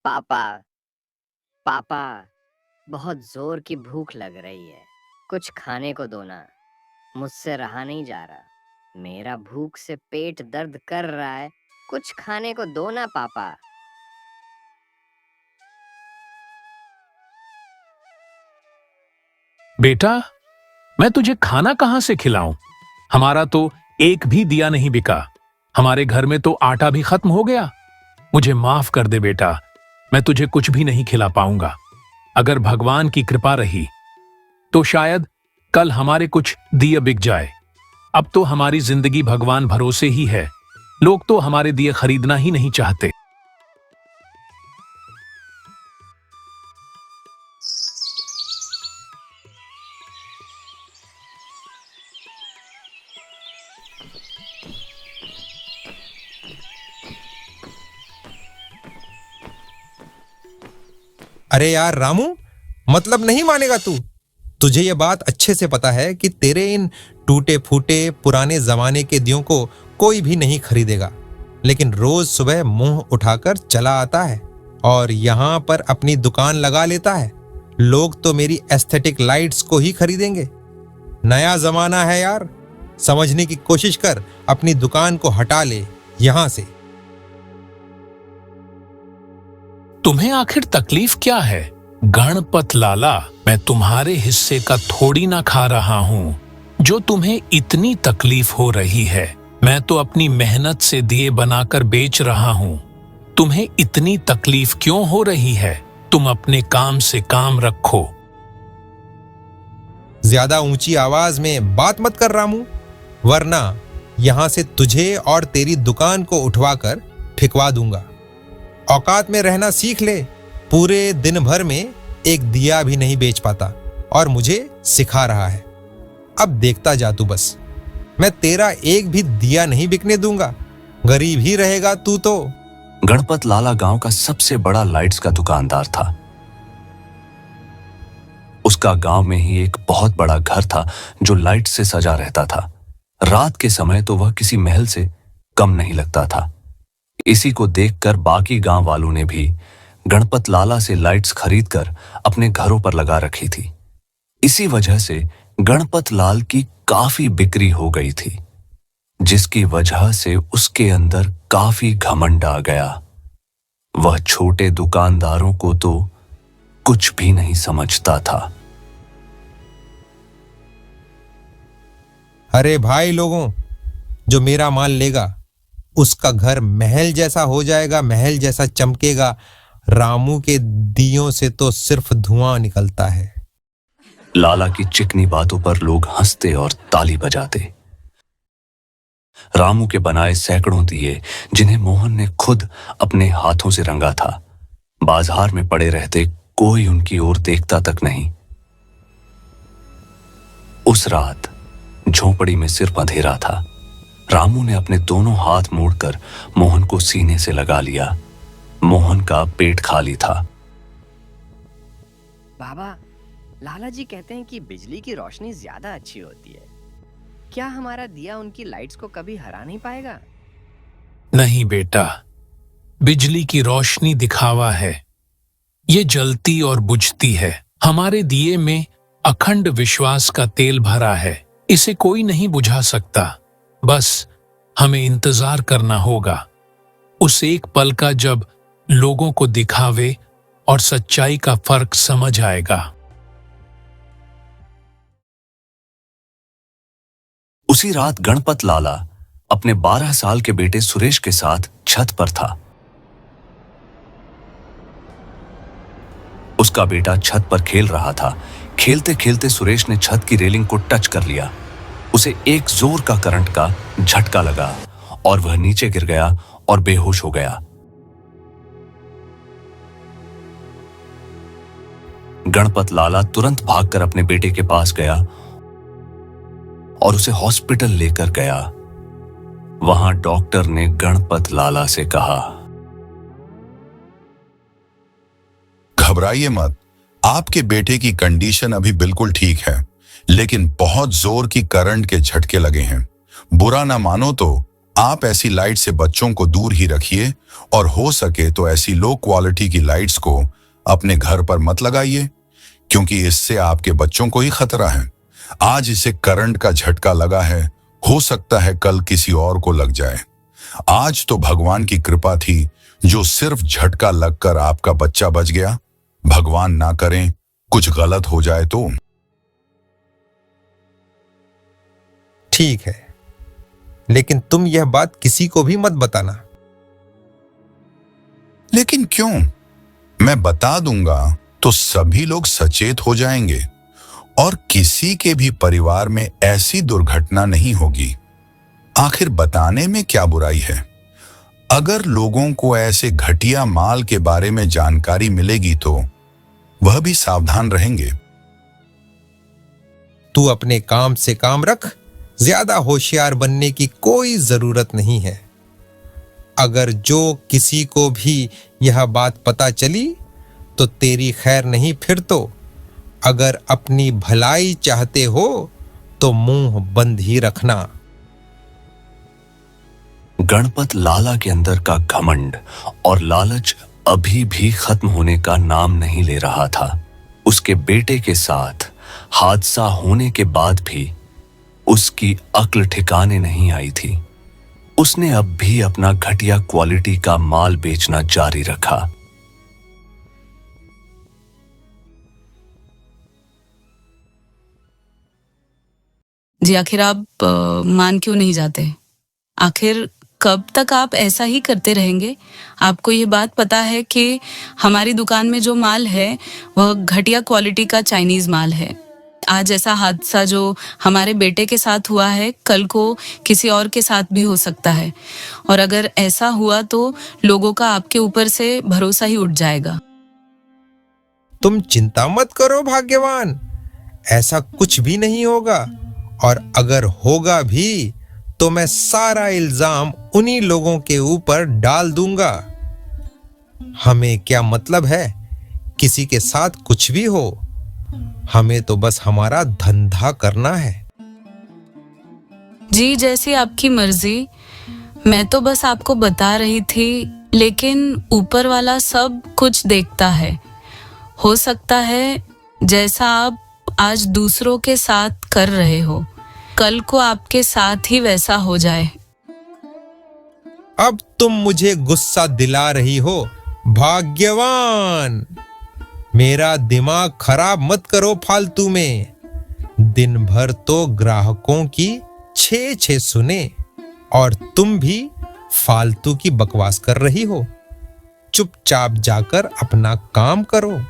पापा, पापा, बहुत जोर की भूख लग रही है। कुछ खाने को दो ना। मुझसे रहा नहीं जा रहा। मेरा भूख से पेट दर्द कर रहा है। कुछ खाने को दो ना पापा। बेटा, मैं तुझे खाना कहां से खिलाऊं? हमारा तो एक भी दिया नहीं बिका। हमारे घर में तो आटा भी खत्म हो गया। मुझे माफ कर दे बेटा, मैं तुझे कुछ भी नहीं खिला पाऊंगा। अगर भगवान की कृपा रही तो शायद कल हमारे कुछ दिए बिक जाए। अब तो हमारी जिंदगी भगवान भरोसे ही है। लोग तो हमारे दिए खरीदना ही नहीं चाहते। अरे यार रामू, मतलब नहीं मानेगा तू। तुझे ये बात अच्छे से पता है कि तेरे इन टूटे फूटे पुराने जमाने के दियों को कोई भी नहीं खरीदेगा, लेकिन रोज सुबह मुंह उठाकर चला आता है और यहाँ पर अपनी दुकान लगा लेता है। लोग तो मेरी एस्थेटिक लाइट्स को ही खरीदेंगे। नया जमाना है यार, समझने की कोशिश कर। अपनी दुकान को हटा ले यहां से। तुम्हें आखिर तकलीफ क्या है? गणपत लाला, मैं तुम्हारे हिस्से का थोड़ी ना खा रहा हूँ। जो तुम्हें इतनी तकलीफ हो रही है, मैं तो अपनी मेहनत से दिए बनाकर बेच रहा हूँ। तुम्हें इतनी तकलीफ क्यों हो रही है? तुम अपने काम से काम रखो। ज्यादा ऊंची आवाज में बात मत कर रामू, वरना यहां से तुझे और तेरी दुकान को उठवाकर फेंकवा दूंगा। औकात में रहना सीख ले। पूरे दिन भर में एक दिया भी नहीं बेच पाता और मुझे सिखा रहा है। अब देखता जा तू बस। मैं तेरा एक भी दिया नहीं बिकने दूंगा। गरीब ही रहेगा तू तो। गणपत लाला गांव का सबसे बड़ा लाइट्स का दुकानदार था। उसका गांव में ही एक बहुत बड़ा घर था जो लाइट से सजा रहता था। रात के समय तो वह किसी महल से कम नहीं लगता था। इसी को देखकर बाकी गांव वालों ने भी गणपत लाला से लाइट्स खरीदकर अपने घरों पर लगा रखी थी। इसी वजह से गणपत लाल की काफी बिक्री हो गई थी, जिसकी वजह से उसके अंदर काफी घमंड आ गया। वह छोटे दुकानदारों को तो कुछ भी नहीं समझता था। अरे भाई लोगों, जो मेरा माल लेगा उसका घर महल जैसा हो जाएगा, महल जैसा चमकेगा। रामू के दियों से तो सिर्फ धुआं निकलता है। लाला की चिकनी बातों पर लोग हंसते और ताली बजाते। रामू के बनाए सैकड़ों दिए, जिन्हें मोहन ने खुद अपने हाथों से रंगा था, बाजार में पड़े रहते कोई उनकी ओर देखता तक नहीं। उस रात झोपड़ी में सिर्फ अंधेरा था। रामू ने अपने दोनों हाथ मोड़कर मोहन को सीने से लगा लिया। मोहन का पेट खाली था। बाबा, लाला जी कहते हैं कि बिजली की रोशनी ज्यादा अच्छी होती है। क्या हमारा दिया उनकी लाइट्स को कभी हरा नहीं पाएगा? नहीं बेटा, बिजली की रोशनी दिखावा है। ये जलती और बुझती है। हमारे दिए में अखंड विश्वास का तेल भरा है। इसे कोई नहीं बुझा सकता। बस हमें इंतजार करना होगा उस एक पल का जब लोगों को दिखावे और सच्चाई का फर्क समझ आएगा। उसी रात गणपत लाला अपने 12 साल के बेटे सुरेश के साथ छत पर था। उसका बेटा छत पर खेल रहा था। खेलते खेलते सुरेश ने छत की रेलिंग को टच कर लिया। उसे एक जोर का करंट का झटका लगा और वह नीचे गिर गया और बेहोश हो गया। गणपत लाला तुरंत भागकर अपने बेटे के पास गया और उसे हॉस्पिटल लेकर गया। वहां डॉक्टर ने गणपत लाला से कहा, घबराइए मत, आपके बेटे की कंडीशन अभी बिल्कुल ठीक है, लेकिन बहुत जोर की करंट के झटके लगे हैं। बुरा ना मानो तो आप ऐसी लाइट से बच्चों को दूर ही रखिए और हो सके तो ऐसी लो क्वालिटी की लाइट्स को अपने घर पर मत लगाइए, क्योंकि इससे आपके बच्चों को ही खतरा है। आज इसे करंट का झटका लगा है, हो सकता है कल किसी और को लग जाए। आज तो भगवान की कृपा थी जो सिर्फ झटका लगकर आपका बच्चा बच गया। भगवान ना करें कुछ गलत हो जाए तो। ठीक है, लेकिन तुम यह बात किसी को भी मत बताना। लेकिन क्यों? मैं बता दूंगा तो सभी लोग सचेत हो जाएंगे और किसी के भी परिवार में ऐसी दुर्घटना नहीं होगी। आखिर बताने में क्या बुराई है? अगर लोगों को ऐसे घटिया माल के बारे में जानकारी मिलेगी तो वह भी सावधान रहेंगे। तू अपने काम से काम रख, ज्यादा होशियार बनने की कोई जरूरत नहीं है। अगर जो किसी को भी यह बात पता चली तो तेरी खैर नहीं। फिर तो अगर अपनी भलाई चाहते हो तो मुंह बंद ही रखना। गणपत लाला के अंदर का घमंड और लालच अभी भी खत्म होने का नाम नहीं ले रहा था। उसके बेटे के साथ हादसा होने के बाद भी उसकी अक्ल ठिकाने नहीं आई थी। उसने अब भी अपना घटिया क्वालिटी का माल बेचना जारी रखा। जी, आखिर आप मान क्यों नहीं जाते? आखिर कब तक आप ऐसा ही करते रहेंगे? आपको ये बात पता है कि हमारी दुकान में जो माल है वह घटिया क्वालिटी का चाइनीज माल है। आज ऐसा हादसा जो हमारे बेटे के साथ हुआ है, कल को किसी और के साथ भी हो सकता है। और अगर ऐसा हुआ तो लोगों का आपके ऊपर से भरोसा ही उठ जाएगा। तुम चिंता मत करो भाग्यवान, ऐसा कुछ भी नहीं होगा। और अगर होगा भी तो मैं सारा इल्जाम उन्हीं लोगों के ऊपर डाल दूंगा। हमें क्या मतलब है किसी के साथ कुछ भी हो, हमें तो बस हमारा धंधा करना है। जी, जैसी आपकी मर्जी। मैं तो बस आपको बता रही थी, लेकिन ऊपर वाला सब कुछ देखता है। हो सकता है जैसा आप आज दूसरों के साथ कर रहे हो, कल को आपके साथ ही वैसा हो जाए। अब तुम मुझे गुस्सा दिला रही हो भाग्यवान। मेरा दिमाग खराब मत करो फालतू में। दिन भर तो ग्राहकों की छे सुने और तुम भी फालतू की बकवास कर रही हो। चुपचाप जाकर अपना काम करो।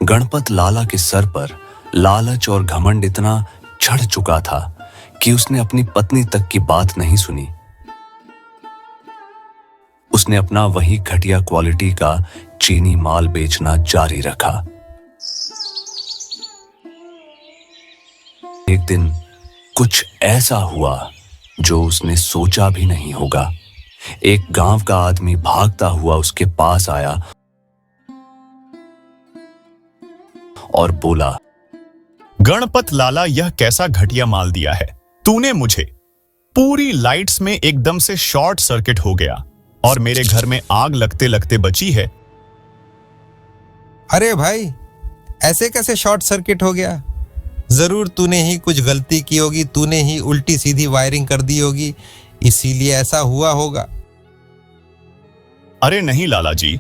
गणपत लाला के सर पर लालच और घमंड इतना चढ़ चुका था कि उसने अपनी पत्नी तक की बात नहीं सुनी। उसने अपना वही घटिया क्वालिटी का चीनी माल बेचना जारी रखा। एक दिन कुछ ऐसा हुआ जो उसने सोचा भी नहीं होगा। एक गांव का आदमी भागता हुआ उसके पास आया और बोला, गणपत लाला, यह कैसा घटिया माल दिया है तूने मुझे। पूरी लाइट्स में एकदम से शॉर्ट सर्किट हो गया और मेरे घर में आग लगते लगते बची है। अरे भाई, ऐसे कैसे शॉर्ट सर्किट हो गया? जरूर तूने ही कुछ गलती की होगी, तूने ही उल्टी सीधी वायरिंग कर दी होगी, इसीलिए ऐसा हुआ होगा। अरे नहीं लाला जी,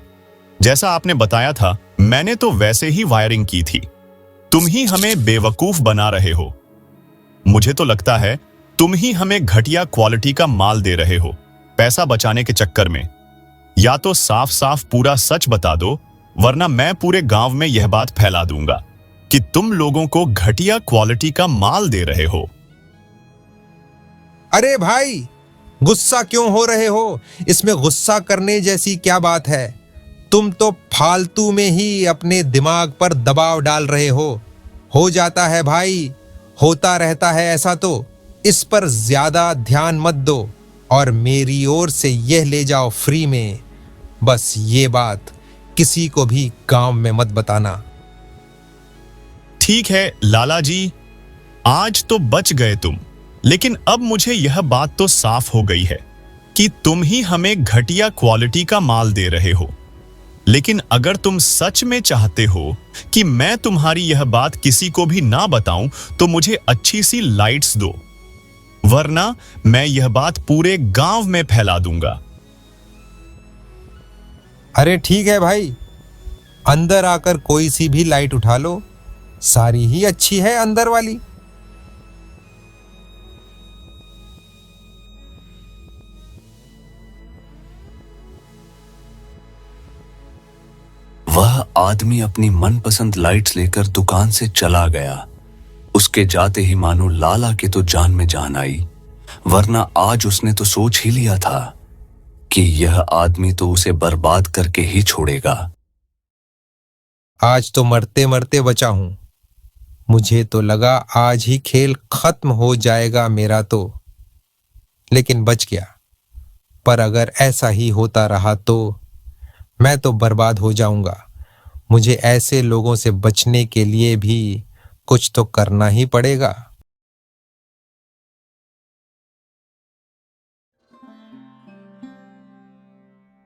जैसा आपने बताया था मैंने तो वैसे ही वायरिंग की थी। तुम ही हमें बेवकूफ बना रहे हो। मुझे तो लगता है तुम ही हमें घटिया क्वालिटी का माल दे रहे हो पैसा बचाने के चक्कर में। या तो साफ साफ पूरा सच बता दो, वरना मैं पूरे गांव में यह बात फैला दूंगा कि तुम लोगों को घटिया क्वालिटी का माल दे रहे हो। अरे भाई, गुस्सा क्यों हो रहे हो? इसमें गुस्सा करने जैसी क्या बात है? तुम तो फालतू में ही अपने दिमाग पर दबाव डाल रहे हो जाता है भाई, होता रहता है ऐसा। तो इस पर ज्यादा ध्यान मत दो और मेरी ओर से यह ले जाओ फ्री में। बस ये बात किसी को भी गांव में मत बताना। ठीक है लाला जी, आज तो बच गए तुम, लेकिन अब मुझे यह बात तो साफ हो गई है कि तुम ही हमें घटिया क्वालिटी का माल दे रहे हो। लेकिन अगर तुम सच में चाहते हो कि मैं तुम्हारी यह बात किसी को भी ना बताऊं, तो मुझे अच्छी सी लाइट्स दो, वरना मैं यह बात पूरे गांव में फैला दूंगा। अरे ठीक है भाई, अंदर आकर कोई सी भी लाइट उठा लो, सारी ही अच्छी है अंदर वाली। वह आदमी अपनी मनपसंद लाइट्स लेकर दुकान से चला गया। उसके जाते ही मानो लाला के तो जान में जान आई, वरना आज उसने तो सोच ही लिया था कि यह आदमी तो उसे बर्बाद करके ही छोड़ेगा। आज तो मरते मरते बचा हूं। मुझे तो लगा आज ही खेल खत्म हो जाएगा मेरा तो, लेकिन बच गया। पर अगर ऐसा ही होता रहा तो मैं तो बर्बाद हो जाऊंगा। मुझे ऐसे लोगों से बचने के लिए भी कुछ तो करना ही पड़ेगा।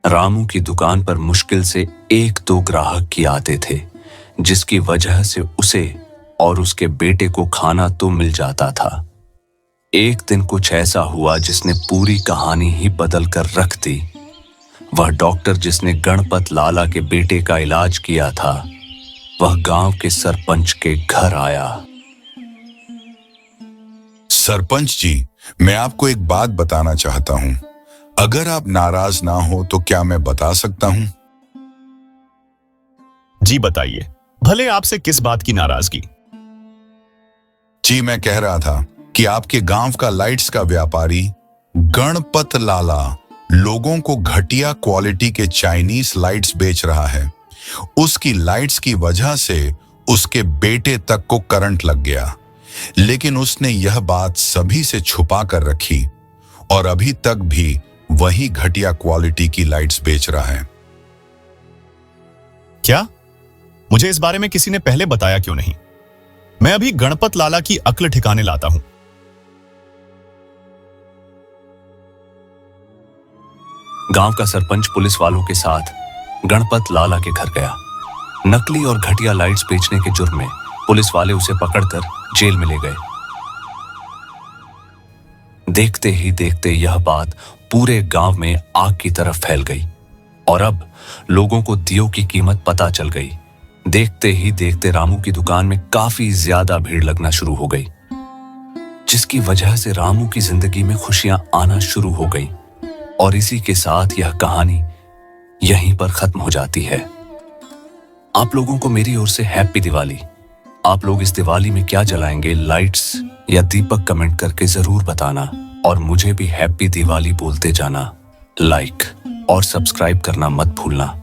रामू की दुकान पर मुश्किल से 1-2 ग्राहक ही आते थे, जिसकी वजह से उसे और उसके बेटे को खाना तो मिल जाता था। एक दिन कुछ ऐसा हुआ जिसने पूरी कहानी ही बदल कर रख दी। वह डॉक्टर जिसने गणपत लाला के बेटे का इलाज किया था, वह गांव के सरपंच के घर आया। सरपंच जी, मैं आपको एक बात बताना चाहता हूं। अगर आप नाराज ना हो तो क्या मैं बता सकता हूं? जी बताइए, भले आपसे किस बात की नाराजगी? जी, मैं कह रहा था कि आपके गांव का लाइट्स का व्यापारी गणपत लाला लोगों को घटिया क्वालिटी के चाइनीज लाइट्स बेच रहा है। उसकी लाइट्स की वजह से उसके बेटे तक को करंट लग गया, लेकिन उसने यह बात सभी से छुपा कर रखी और अभी तक भी वही घटिया क्वालिटी की लाइट्स बेच रहा है। क्या? मुझे इस बारे में किसी ने पहले बताया क्यों नहीं? मैं अभी गणपत लाला की अक्ल ठिकाने लाता हूं। गांव का सरपंच पुलिस वालों के साथ गणपत लाला के घर गया। नकली और घटिया लाइट्स बेचने के जुर्म में पुलिस वाले उसे पकड़कर जेल में ले गए। देखते ही देखते यह बात पूरे गांव में आग की तरफ फैल गई और अब लोगों को दियों की कीमत पता चल गई। देखते ही देखते रामू की दुकान में काफी ज्यादा भीड़ लगना शुरू हो गई, जिसकी वजह से रामू की जिंदगी में खुशियां आना शुरू हो गई। और इसी के साथ यह कहानी यहीं पर खत्म हो जाती है। आप लोगों को मेरी ओर से हैप्पी दिवाली। आप लोग इस दिवाली में क्या जलाएंगे, लाइट्स या दीपक, कमेंट करके जरूर बताना और मुझे भी हैप्पी दिवाली बोलते जाना। लाइक और सब्सक्राइब करना मत भूलना।